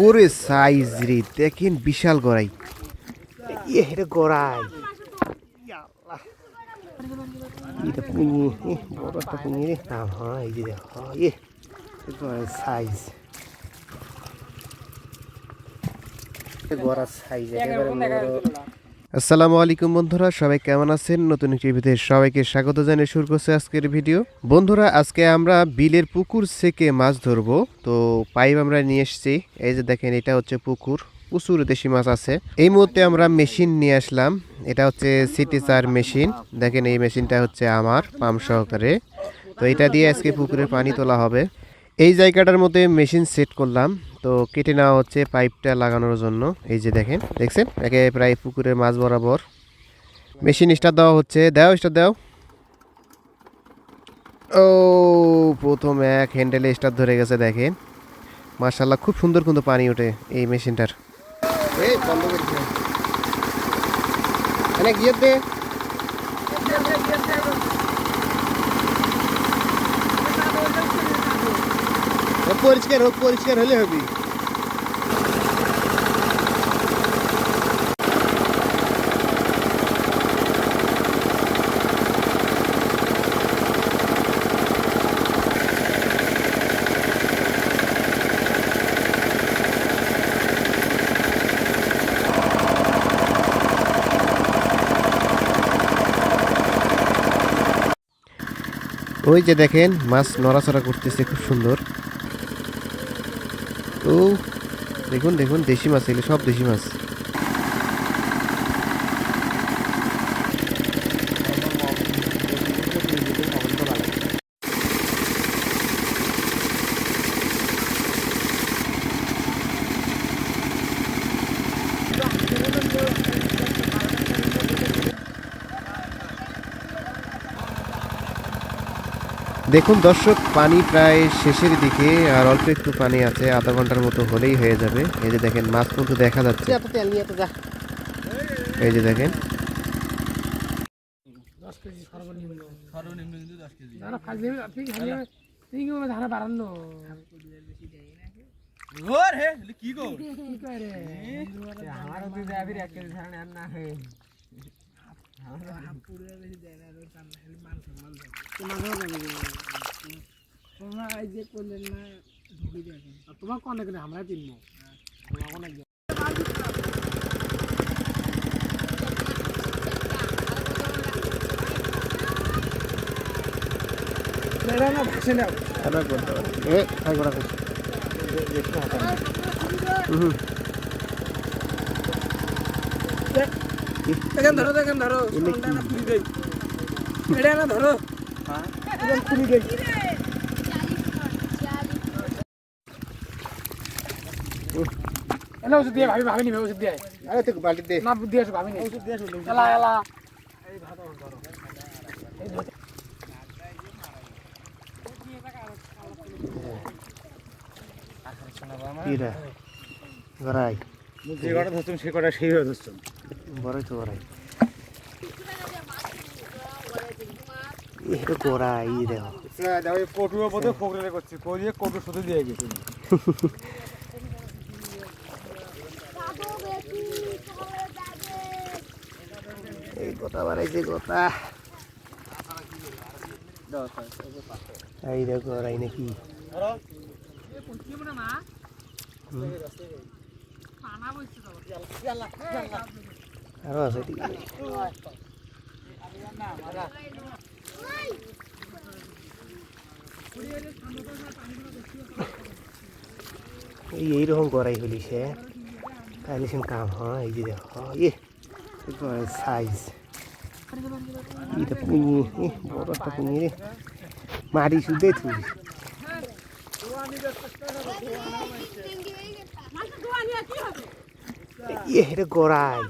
ওরে সাইজ রে দেখেন, বিশাল গড়াই। এটা গড়াই, এটা পুঁজি, বড় একটা পুঁজি রে। হ্যাঁ, এই যে দেখো গড়াই সাইজ, গড়ার সাইজ একেবারে বড়। আসসালামু আলাইকুম বন্ধুরা, সবাই কেমন আছেন? নতুন একটি ভিডিওতে সবাইকে স্বাগত জানিয়ে শুরু করছে আজকের ভিডিও। বন্ধুরা, আজকে আমরা বিলের পুকুর থেকে মাছ ধরবো। তো পাইপ আমরা নিয়ে এসেছি। এই যে দেখেন, এটা হচ্ছে পুকুর, প্রচুর দেশি মাছ আছে। এই মুহূর্তে আমরা মেশিন নিয়ে আসলাম। এটা হচ্ছে সিটি চার মেশিন। দেখেন, এই মেশিনটা হচ্ছে আমার পাম্প সহকারে। তো এটা দিয়ে আজকে পুকুরের পানি তোলা হবে। এই জায়গাটার মধ্যে মেশিন সেট করলাম। তো কেটে নেওয়া হচ্ছে পাইপটা লাগানোর জন্য। এই যে দেখছেন একে প্রায় পুকুরের মাছ বরাবর মেশিন স্টার্ট দেওয়া হচ্ছে। স্টার্ট দাও। ও, প্রথম এক হ্যান্ডেলে স্টার্ট ধরে গেছে। দেখেন, মাশাআল্লাহ, খুব সুন্দর কিন্তু পানি ওঠে এই মেশিনটার। এই বন্ধ করে দে, অনেক গিয়ে দে। পরিষ্কার হলে হবে। ওই যে দেখেন, মাছ নড়াচড়া করতেছে, খুব সুন্দর। তো দেখুন দেশি মাছ, এগুলো সব দেশি মাছ। দেখুন দর্শক, পানি প্রায় শেষের দিকে, আর অল্প একটু পানি আছে, আধা ঘন্টার মতো হলেই হয়ে যাবে। এই যে দেখেন, মাছ কিন্তু দেখা যাচ্ছে। এই যে দেখেন, তোমার অনেক আমরা চিনবো। ধরো এটা না ধরো। ওষুধ দিয়ে ভাবি নিবে, ওষুধ দিয়ে বাল্টি দিয়ে না দিয়ে আসো, ভাবি ওষুধ দিয়ে আসো। এলা গড়াই, যে কটা ধরছেন সে কটা সেইভাবে ধরছেন। বড়ই তো গড়াই, এটা গড়াই দেখো। কটুর মধ্যে ফোকরে করছি, করিয়ে কটু শুধু দিয়ে গেছি। এই কথা বাড়াইছে কথা। এই দেখো গড়াই নাকি। আরো আছে, ঠিক আছে। এইরকম গড়াই হলিছে তাহলে কাম হয়। এই যে দেখো সাইজ, এটা পুঁজি, বড় একটা পুঁজি রে। মাটি শুদ্ধে থুই, এটা গড়াই।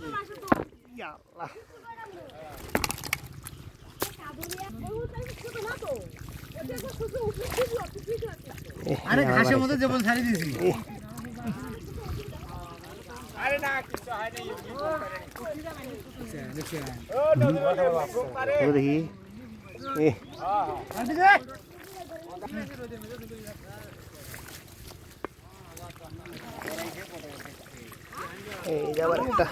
আরে ঘাসের মধ্যে যেমন ছাড়ি দিয়েছি। আরে না, কিছু হয়নি। দেখি এই যে আবার একটা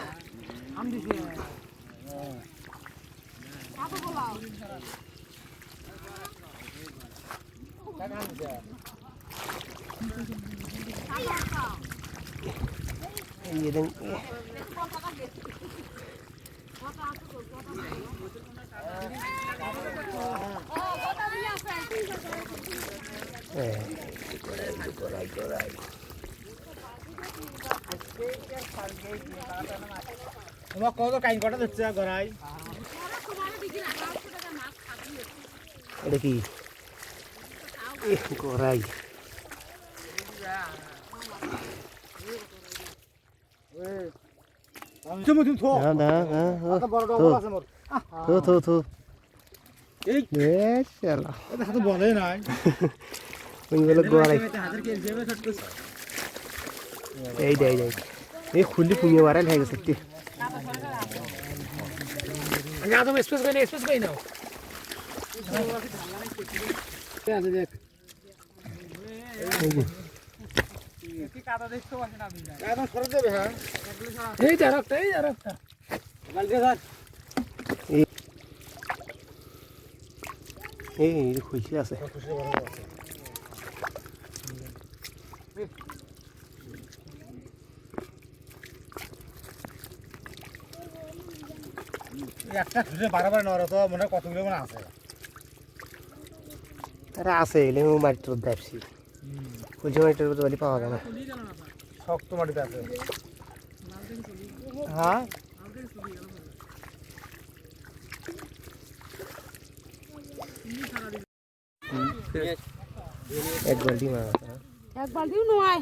আম দিছি এই যে দেন তোমার কত কাইন কটা দিচ্ছে গড়াই এটা কি গড়াই তুমি তুমি থো না না কত বড় ডবল আছে মোর থো এই বেশ শালা এটা হাতে বলে নাই ওই বলে গড়াই হাতের কে জেবে ছটকে এই এই খুলি পুঙে বাড়াই হয়ে গেছে না তুমি স্পেস কই নাও আছে দেখ কি কাটা দেখতে পাচ্ছ না বিনা একদম সরে দেবে হ্যাঁ এই জারকটা গালকে স্যার এই খুশি আছে একটা খুশি বারবার নড়ে তো মনে কতগুলো মনে আছে আরে আছে এলে মাটির ব্যবসি খুঁজে মাটির বাড়ি পাওয়া যায় না শক্ত মাটিতে আছে হ্যাঁ এক বালতি মাছ এক বালতিও নয়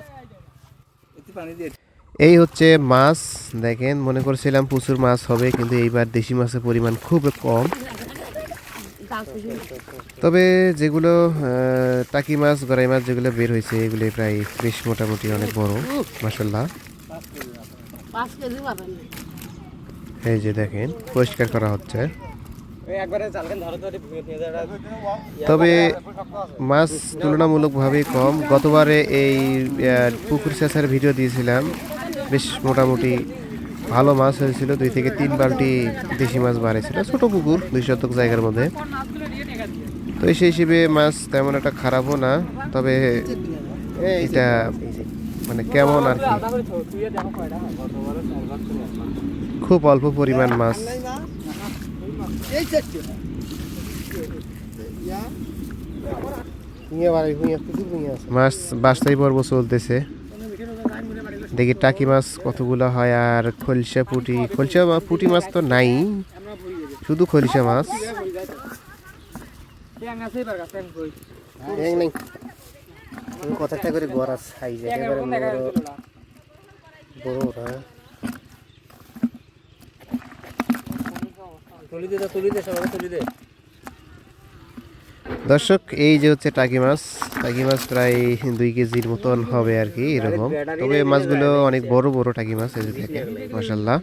এই হচ্ছে মাছ দেখেন মনে করছিলাম প্রচুর মাছ হবে কিন্তু এইবার দেশি মাছের পরিমাণ খুব কম তবে যেগুলো টাকি মাছ গড়াই মাছ যেগুলো বের হয়েছে এগুলো প্রায় বেশ মোটামুটি অনেক বড় মাশাআল্লাহ 5 কেজি পাবেন এই যে দেখেন পরিষ্কার করা হচ্ছে একবারে জালকেন ধরে ধরে ভুঁয়ে তবে মাছ তুলনামূলকভাবে কম গতবারে এই পুকুর চেঁচার ভিডিও দিয়েছিলাম বেশ মোটামুটি ভালো মাছ হয়েছিল 2 থেকে 3 বালতি দেশি মাছ বাড়েছিল ছোট পুকুর 2 শতক জায়গার মধ্যে তো সেই হিসেবে মাছ তেমন একটা খারাপও না তবে এটা মানে কেমন আর কি খুব অল্প পরিমাণ মাছ মাছ বাছাই পর্ব চলতেছে দেখি টাকি মাছ কতগুলো হয় আর খলসা পুঁটি মাছ তো নাই শুধু খলসা মাছ কতটা করে গড়া সাইজ একেবারে বড় দর্শক এই যে হচ্ছে টাকি মাছ প্রায় 2 কেজির মতন হবে আর কি এরকম তবে মাছগুলো অনেক বড় বড় টাকি মাছ এই যে দেখেন মাশাআল্লাহ